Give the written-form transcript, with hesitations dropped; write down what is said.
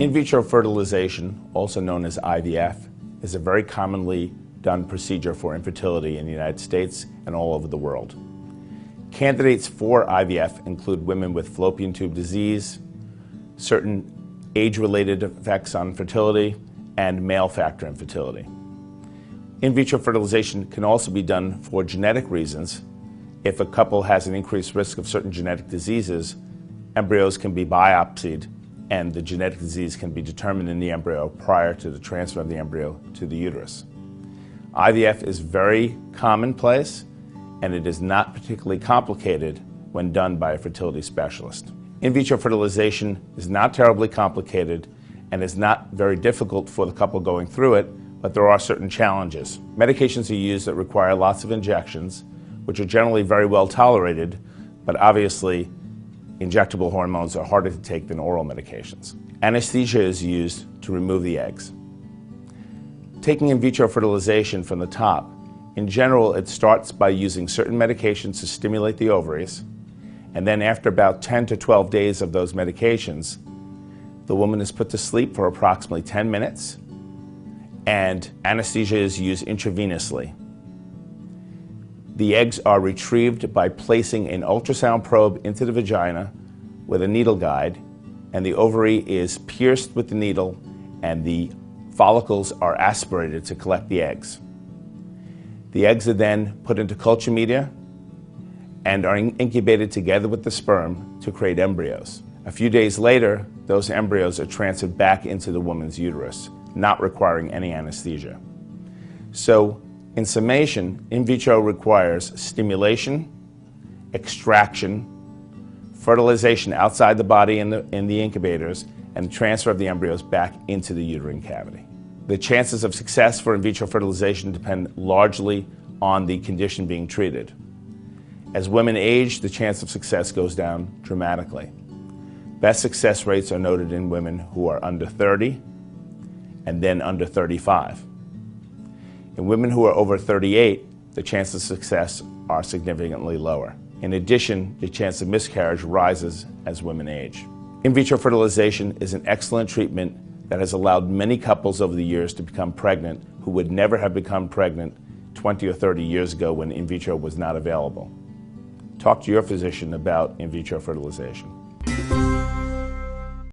In vitro fertilization, also known as IVF, is a very commonly done procedure for infertility in the United States and all over the world. Candidates for IVF include women with fallopian tube disease, certain age-related effects on fertility, and male factor infertility. In vitro fertilization can also be done for genetic reasons. If a couple has an increased risk of certain genetic diseases, embryos can be biopsied and the genetic disease can be determined in the embryo prior to the transfer of the embryo to the uterus. IVF is very commonplace, and it is not particularly complicated when done by a fertility specialist. In vitro fertilization is not terribly complicated and is not very difficult for the couple going through it, but there are certain challenges. Medications are used that require lots of injections, which are generally very well tolerated, but obviously injectable hormones are harder to take than oral medications. Anesthesia is used to remove the eggs. Taking in vitro fertilization from the top, in general, it starts by using certain medications to stimulate the ovaries, and then after about 10 to 12 days of those medications, the woman is put to sleep for approximately 10 minutes, and anesthesia is used intravenously. The eggs are retrieved by placing an ultrasound probe into the vagina with a needle guide, and the ovary is pierced with the needle, and the follicles are aspirated to collect the eggs. The eggs are then put into culture media and are incubated together with the sperm to create embryos. A few days later, those embryos are transferred back into the woman's uterus, not requiring any anesthesia. So, in summation, in vitro requires stimulation, extraction, fertilization outside the body in the incubators, and transfer of the embryos back into the uterine cavity. The chances of success for in vitro fertilization depend largely on the condition being treated. As women age, the chance of success goes down dramatically. Best success rates are noted in women who are under 30 and then under 35. In women who are over 38, the chances of success are significantly lower. In addition, the chance of miscarriage rises as women age. In vitro fertilization is an excellent treatment that has allowed many couples over the years to become pregnant who would never have become pregnant 20 or 30 years ago when in vitro was not available. Talk to your physician about in vitro fertilization.